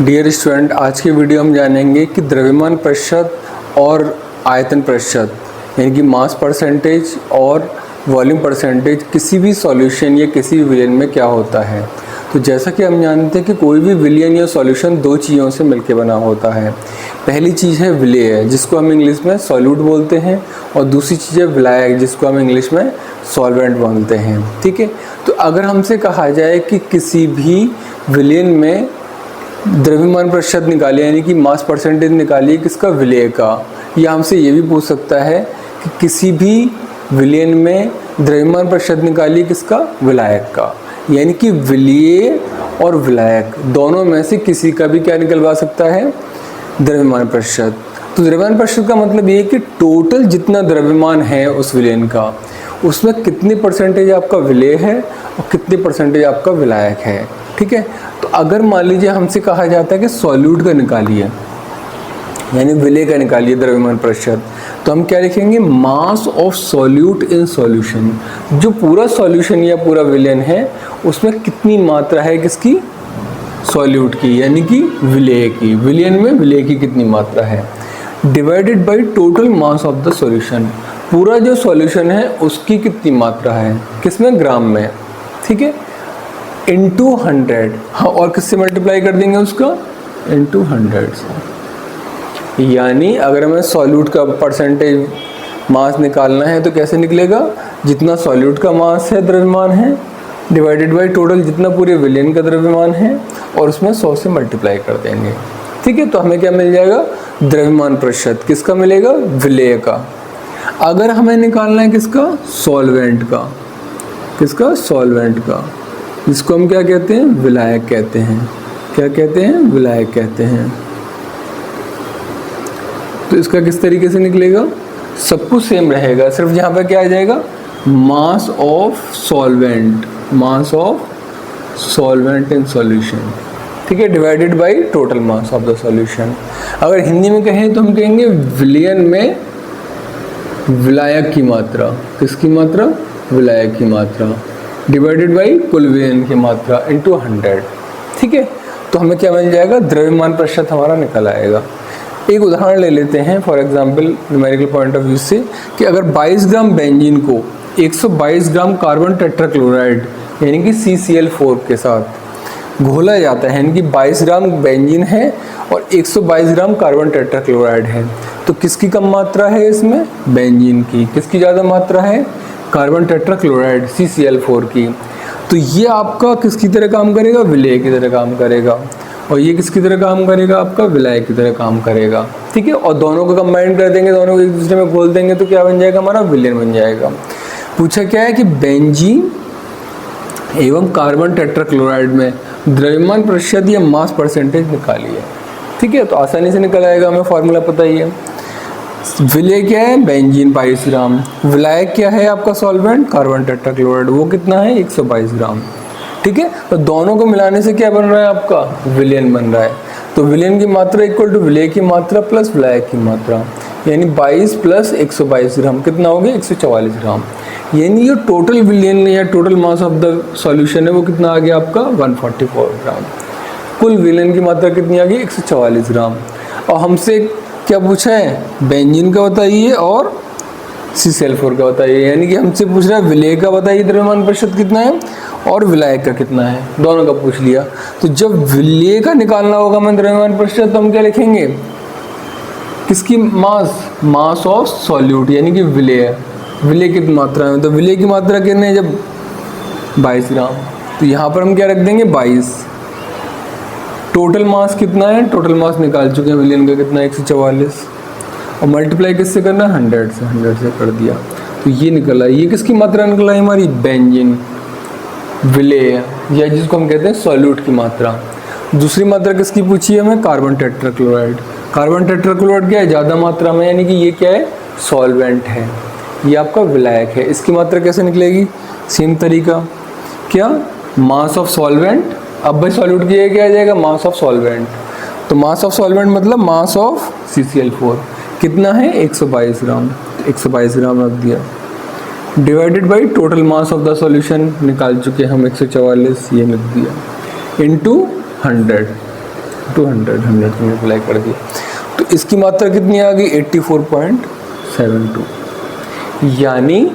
Dear student, आज की video हम जानेंगे कि द्रव्यमान प्रतिशत और आयतन प्रतिशत यानी कि मास परसेंटेज और वॉल्यूम परसेंटेज किसी भी सॉल्यूशन या किसी भी विलयन में क्या होता है। तो जैसा कि हम जानते हैं कि कोई भी विलयन या सॉल्यूशन दो चीज़ों से मिलकर बना होता है। पहली चीज़ है विलेय, जिसको हम इंग्लिश में सॉल्यूट बोलते हैं, और दूसरी चीज़ है विलायक, जिसको हम इंग्लिश में सॉल्वेंट बोलते हैं। ठीक है, तो अगर हमसे कहा जाए कि किसी भी विलयन में द्रव्यमान प्रतिशत निकालिए यानी कि मास परसेंटेज निकालिए किसका, विलेय का, या हमसे ये भी पूछ सकता है कि किसी भी विलयन में द्रव्यमान प्रतिशत निकालिए किसका, विलायक का, यानी कि विलेय और विलायक दोनों में से किसी का भी क्या निकलवा सकता है, द्रव्यमान प्रतिशत। तो द्रव्यमान प्रतिशत का मतलब ये है कि टोटल जितना द्रव्यमान है उस विलयन का, उसमें कितनी परसेंटेज आपका विलेय है और कितनी परसेंटेज आपका विलायक है। ठीक है, तो अगर मान लीजिए हमसे कहा जाता है कि सॉल्यूट का निकालिए यानी विलेय का निकालिए द्रव्यमान प्रतिशत, तो हम क्या लिखेंगे, mass of solute in solution. जो पूरा सॉल्यूशन या पूरा विलयन है उसमें कितनी मात्रा है किसकी, सॉल्यूट की यानी कि विलेय की, विलयन में विलेय की कितनी मात्रा है, divided by total mass of the solution. पूरा जो सॉल्यूशन है उसकी कितनी मात्रा है, किसमें, ग्राम में। ठीक है, इंटू 100। हाँ, और किससे मल्टीप्लाई कर देंगे उसका, इंटू 100 से। यानी अगर हमें सॉल्यूट का परसेंटेज मास निकालना है तो कैसे निकलेगा, जितना सॉल्यूट का मास है, द्रव्यमान है, डिवाइडेड बाय टोटल जितना पूरे विलयन का द्रव्यमान है, और उसमें 100 से मल्टीप्लाई कर देंगे। ठीक है, तो हमें क्या मिल जाएगा, द्रव्यमान प्रतिशत किसका मिलेगा, विलेय का। अगर हमें निकालना है किसका, सॉल्वेंट का, किसका, सॉल्वेंट का, जिसको हम क्या कहते हैं, विलायक कहते हैं। क्या कहते हैं, विलायक कहते हैं। तो इसका किस तरीके से निकलेगा, सब कुछ सेम रहेगा, सिर्फ यहाँ पे क्या आ जाएगा, mass of solvent, mass of solvent in solution. ठीक है, divided by total mass of the solution. अगर हिंदी में कहें तो हम कहेंगे विलयन में विलायक की मात्रा, किसकी मात्रा, विलायक की मात्रा, डिवाइडेड बाय कुल विलयन की मात्रा इंटू 100। ठीक है, तो हमें क्या मिल जाएगा, द्रव्यमान प्रतिशत हमारा निकल आएगा। एक उदाहरण ले लेते हैं for example numerical point of view से, कि अगर 22 ग्राम बेंजीन को 122 ग्राम कार्बन टेट्राक्लोराइड यानी कि CCl4 के साथ घोला जाता है, यानी कि 22 ग्राम बेंजीन है और 122 ग्राम कार्बन टेट्राक्लोराइड है, तो किसकी कम मात्रा है इसमें, बेंजीन की। किसकी ज़्यादा मात्रा है, कार्बन टेट्राक्लोराइड CCl4 की। तो ये आपका किसकी तरह काम करेगा, विलेय की तरह काम करेगा, और ये किसकी तरह काम करेगा, आपका विलायक की तरह काम करेगा। ठीक है, और दोनों को कंबाइन कर देंगे, दोनों को एक दूसरे में घोल देंगे तो क्या बन जाएगा, हमारा विलयन बन जाएगा। पूछा क्या है कि बेंजीन एवं कार्बन टेट्राक्लोराइड में द्रव्यमान प्रतिशत या मास परसेंटेज निकालिए। ठीक है, तो आसानी से निकल आएगा, हमें फॉर्मूला पता ही है। विलेय क्या है, बेंजीन 22 ग्राम, विलायक क्या है आपका सॉल्वेंट, कार्बन टेट्राक्लोराइड, वो कितना है, 122 ग्राम। ठीक है, तो दोनों को मिलाने से क्या बन रहा है आपका, विलयन बन रहा है। तो विलयन की मात्रा इक्वल टू विलेय की मात्रा प्लस विलायक की मात्रा, यानी 22 प्लस 122 ग्राम कितना हो गया, 144 ग्राम। यानी ये टोटल विलयन या total mass of the solution है वो कितना आ गया आपका, 144 ग्राम। कुल विलयन की मात्रा कितनी आ गई, 144 ग्राम। और हमसे क्या पूछा है, बेंजीन का बताइए और CCl4 का बताइए, यानी कि हमसे पूछ रहा है विलेय का बताइए द्रव्यमान प्रतिशत कितना है और विलायक का कितना है, दोनों का पूछ लिया। तो जब विलेय का निकालना होगा हमें द्रव्यमान प्रतिशत, तो हम क्या लिखेंगे, किसकी, मास ऑफ सॉल्यूट यानी कि विलेय, विलेय कितनी मात्रा है, तो विलेय की मात्रा कितनी है, जब 22 ग्राम, तो यहाँ पर हम क्या रख देंगे, 22। टोटल मास कितना है, टोटल मास निकाल चुके हैं विलयन का कितना है, 144, और मल्टीप्लाई किससे करना है, 100 से कर दिया, तो ये निकला। ये किसकी मात्रा निकला है हमारी, बेंजीन, विलेय, या जिसको हम कहते हैं सॉल्यूट की मात्रा। दूसरी मात्रा किसकी पूछी है हमें, कार्बन टेट्राक्लोराइड। कार्बन टेट्राक्लोराइड क्या है, ज़्यादा मात्रा में, यानी कि ये क्या है, सॉल्वेंट है, ये आपका विलायक है। इसकी मात्रा कैसे निकलेगी, सेम तरीका, क्या, मास ऑफ सॉल्वेंट। अब भाई सॉल्यूट की क्या आ जाएगा, मास ऑफ सॉल्वेंट, तो मास ऑफ सॉल्वेंट मतलब मास ऑफ CCl4 कितना है, 122 ग्राम, 122 ग्राम रख दिया, divided by total mass of the solution निकाल चुके हम 144, ये लिख दिया, इंटू 100। टू 100 से मल्टीप्लाई कर दिया, तो इसकी मात्रा कितनी आ गई 84.72। यानी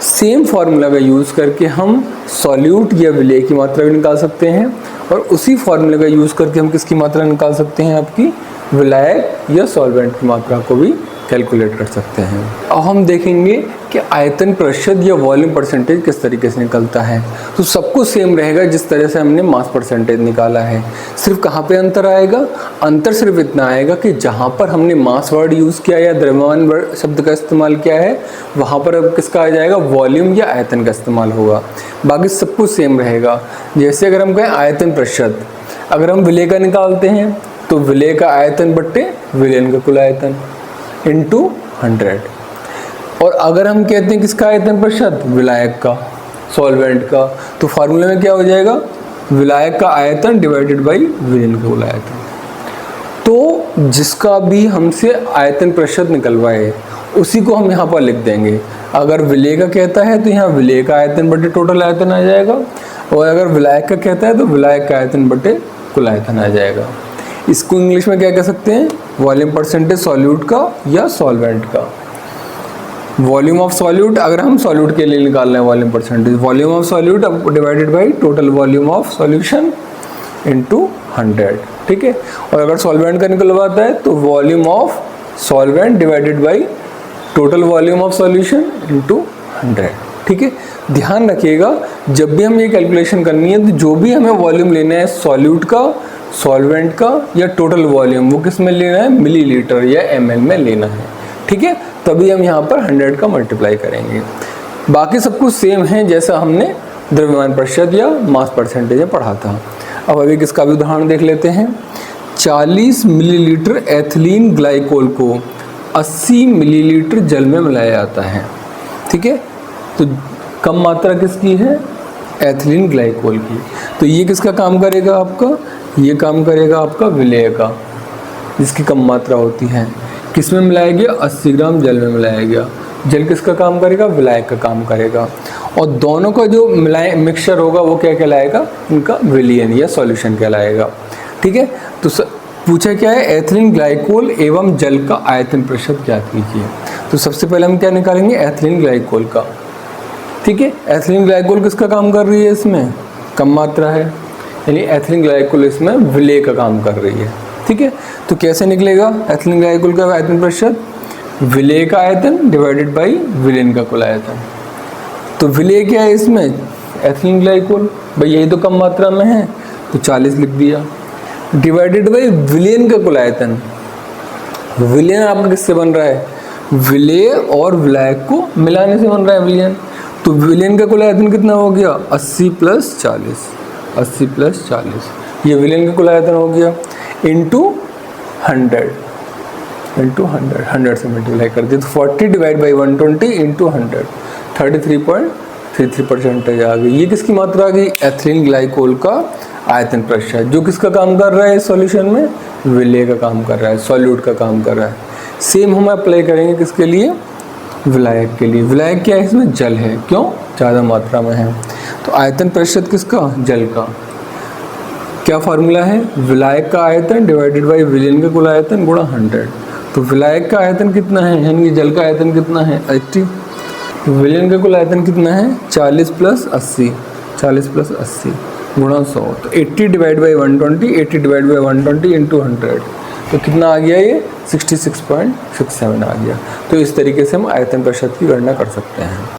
सेम फार्मूला का यूज़ करके हम सॉल्यूट या विलेय की मात्रा भी निकाल सकते हैं, और उसी फार्मूले का यूज़ करके हम किसकी मात्रा निकाल सकते हैं, आपकी विलायक या सॉल्वेंट की मात्रा को भी कैलकुलेट कर सकते हैं। अब हम देखेंगे कि आयतन प्रतिशत या वॉल्यूम परसेंटेज किस तरीके से निकलता है। तो सब कुछ सेम रहेगा जिस तरह से हमने मास परसेंटेज निकाला है, सिर्फ कहाँ पे अंतर आएगा, अंतर सिर्फ इतना आएगा कि जहाँ पर हमने मास वर्ड यूज़ किया या द्रव्यमान वर्ड शब्द का इस्तेमाल किया है, वहाँ पर अब किसका आ जाएगा, वॉल्यूम या आयतन का इस्तेमाल होगा। बाकी सब कुछ सेम रहेगा। जैसे अगर हम कहें आयतन प्रतिशत, अगर हम विलेय का निकालते हैं तो विलेय का आयतन बट्टे विलयन का कुल आयतन इंटू 100। और अगर हम कहते हैं किसका आयतन प्रतिशत, विलायक का, सॉल्वेंट का, तो फार्मूले में क्या हो जाएगा, विलायक का आयतन डिवाइडेड बाई विलयन का कुल आयतन। तो जिसका भी हमसे आयतन प्रतिशत निकलवाए उसी को हम यहाँ पर लिख देंगे। अगर विलेय का कहता है तो यहाँ विलेय का आयतन बटे टोटल आयतन आ जाएगा, और अगर विलायक का कहता है तो विलायक का आयतन बटे कुल आयतन आ जाएगा। इसको इंग्लिश में क्या कह सकते हैं, वॉल्यूम परसेंटेज सॉल्यूट का या सॉल्वेंट का। वॉल्यूम ऑफ सॉल्यूट, अगर हम सॉल्यूट के लिए निकाल रहे हैं volume percentage, volume of solute divided by total volume of solution into 100, ठीक है। और अगर सॉल्वेंट का निकलवाता है तो volume of solvent divided by total volume of solution into 100, ठीक है। ध्यान रखिएगा जब भी हम ये कैलकुलेशन करनी है तो जो भी हमें वॉल्यूम लेना है सॉल्यूट का, सॉल्वेंट का या टोटल वॉल्यूम, वो किस में लेना है, मिलीलीटर या ml में लेना है, ठीक है। तभी हम यहाँ पर 100 का मल्टीप्लाई करेंगे। बाकी सब कुछ सेम है जैसा हमने द्रव्यमान प्रतिशत या मास परसेंटेज में पढ़ा था। अब अभी किसका भी उदाहरण देख लेते हैं। 40 मिलीलीटर एथिलीन ग्लाइकोल को 80 मिलीलीटर जल में मिलाया जाता है, ठीक है। तो कम मात्रा किसकी है, एथिलीन ग्लाइकोल की। तो ये किसका काम करेगा, आपका ये काम करेगा आपका विलेय का, जिसकी कम मात्रा होती है। किस में मिलाया गया, 80 ग्राम जल में मिलाया गया। जल किसका काम करेगा, विलायक का काम करेगा। और दोनों का जो मिक्सचर होगा वो क्या कहलाएगा, इनका विलयन या सॉल्यूशन कहलाएगा, ठीक है। तो पूछा क्या है, एथिलीन ग्लाइकोल एवं जल का आयतन प्रतिशत ज्ञात कीजिए। तो सबसे पहले हम क्या निकालेंगे, एथिलीन ग्लाइकोल का, ठीक है। एथिलीन ग्लाइकोल किसका काम कर रही है, इसमें कम मात्रा है, यानी एथिलीन ग्लाइकोल इसमें विलेय का काम कर रही है, ठीक है। तो कैसे निकलेगा एथिलीन ग्लाइकोल का आयतन प्रतिशत, विलेय का आयतन डिवाइडेड बाई विलयन का कुल आयतन। तो विलेय क्या है इसमें, एथिलीन ग्लाइकोल, भाई यही तो कम मात्रा में है तो 40 लिख दिया, डिवाइडेड बाई विलयन का कुल आयतन। विलयन आपका किससे बन रहा है, विलेय और विलायक को मिलाने से बन रहा है विलयन। तो विलयन का कुल आयतन कितना हो गया, 80 + 40, 80 + 40, ये विलयन का कुल आयतन हो गया, इंटू 100, इंटू 100 से मल्टीप्लाई कर दिया। तो 40 डिवाइड बाई 120 इंटू 100, 33.33% आ गई। ये किसकी मात्रा आ गई, एथिलीन ग्लाइकोल का आयतन प्रतिशत, जो किसका काम कर रहा है इस सॉल्यूशन में, विलेय का काम कर रहा है, सॉल्यूट का काम कर रहा है। सेम हम अप्लाई करेंगे किसके लिए, विलायक के लिए। विलायक क्या है, इसमें जल है, क्यों, ज़्यादा मात्रा में है। तो आयतन प्रतिशत किसका, जल का। क्या फार्मूला है, विलायक का आयतन डिवाइडेड बाई विलयन का कुल आयतन गुणा 100। तो विलायक का आयतन कितना है, यानी जल का आयतन कितना है 80, विलयन का कुल आयतन कितना है 40 + 80, 40 + 80 गुणा 100। तो 80 divide by 120, 80 divide by 120 into 100, तो कितना आ गया ये 66.67 आ गया। तो इस तरीके से हम आयतन प्रतिशत की गणना कर सकते हैं।